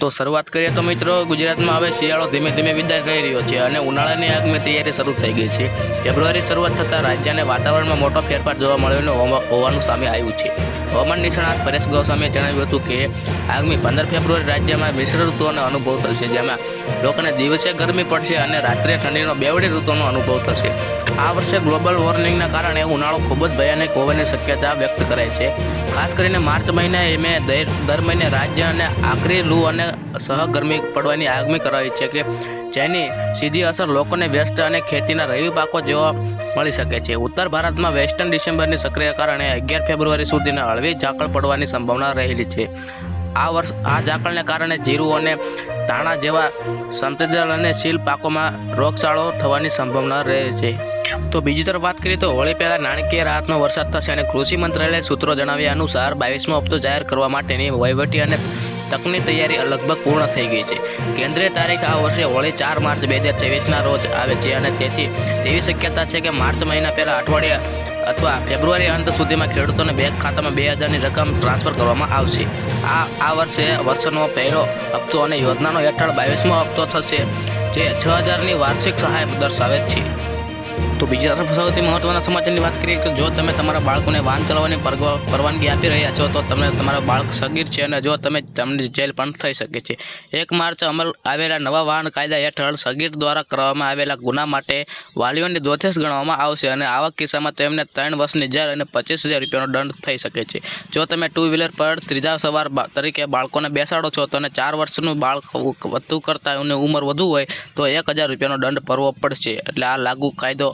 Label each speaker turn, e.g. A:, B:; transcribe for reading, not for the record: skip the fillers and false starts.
A: તો શરૂઆત કરીએ તો મિત્રો ગુજરાતમાં હવે શિયાળો ધીમે ધીમે વિદાય થઈ રહ્યો છે અને ઉનાળાની આગની તૈયારી શરૂ થઈ ગઈ છે। ફેબ્રુઆરી શરૂઆત થતાં રાજ્યને વાતાવરણમાં મોટો ફેરફાર જોવા મળ્યો હોવાનું સામે આવ્યું છે। હવામાન નિષ્ણાત પરેશ ગોસ્વામીએ જણાવ્યું હતું કે આગામી 15 ફેબ્રુઆરી રાજ્યમાં મિશ્ર ઋતુઓનો અનુભવ થશે, જેમાં લોકોને દિવસે ગરમી પડશે અને રાત્રે ઠંડીનો બેવડી ઋતુનો અનુભવ થશે। આ વર્ષે ગ્લોબલ વોર્મિંગના કારણે ઉનાળો ખૂબ જ ભયાનક હોવાની શક્યતા વ્યક્ત કરાઈ છે। ખાસ કરીને માર્ચ મહિને દર મહિને રાજ્ય અને આકરી લૂ અને સહગરમી પડવાની આગાહી કરાવી છે કે જેની સીધી અસર લોકોને વ્યસ્ત અને ખેતીના રવિ પાકો જોવા મળી શકે છે। ઉત્તર ભારતમાં વેસ્ટર્ન ડિસેમ્બરની સક્રિય કારણે 11 ફેબ્રુઆરી સુધીના હળવી ઝાકળ પડવાની સંભાવના રહેલી છે। આ ઝાકળને કારણે જીરું અને ધાણા જેવા સંતજલ અને શીલ પાકોમાં રોગચાળો થવાની સંભાવના રહે છે। તો બીજી તરફ વાત કરીએ તો હોળી પહેલા નાણાકીય રાહતનો વરસાદ થશે અને કૃષિ મંત્રાલય સૂત્રો જણાવ્યા અનુસાર 22મો હપ્તો જાહેર કરવા માટેની વહીવટી અને તકની તૈયારી લગભગ પૂર્ણ થઈ ગઈ છે। કેન્દ્રીય તારીખ આ વર્ષે હોળી 4 માર્ચ 2024ના રોજ આવે છે અને તેથી એવી શક્યતા છે કે માર્ચ મહિના પહેલા અઠવાડિયા અથવા ફેબ્રુઆરી અંત સુધીમાં ખેડૂતોને બેંક ખાતામાં 2000ની રકમ ટ્રાન્સફર કરવામાં આવશે। આ વર્ષનો પહેલો હપ્તો અને યોજનાનો હેઠળ 22મો હપ્તો થશે, જે 6000ની વાર્ષિક સહાય દર્શાવે છે। તો બીજી તરફ સૌથી મહત્વના સમાચારની વાત કરીએ કે જો તમે તમારા બાળકોને વાહન ચલાવવાની પરવાનગી આપી રહ્યા છો તો તમને તમારા બાળક સગીર છે અને જો તમને જેલ પણ થઈ શકે છે। 1 માર્ચ અમલ આવેલા નવા વાહન કાયદા હેઠળ સગીર દ્વારા કરવામાં આવેલા ગુના માટે વાલીઓની દોષિત ગણવામાં આવશે અને આવા કિસ્સામાં તેમને 3 વર્ષની જેલ અને 25,000 રૂપિયાનો દંડ થઈ શકે છે। જો તમે 2 વ્હીલર પર ત્રીજા સવાર તરીકે બાળકોને બેસાડો છો તો 4 વર્ષનું બાળક વધુ કરતાં ઉંમર વધુ હોય તો 1000 રૂપિયાનો દંડ ભરવો પડશે। એટલે આ લાગુ કાયદો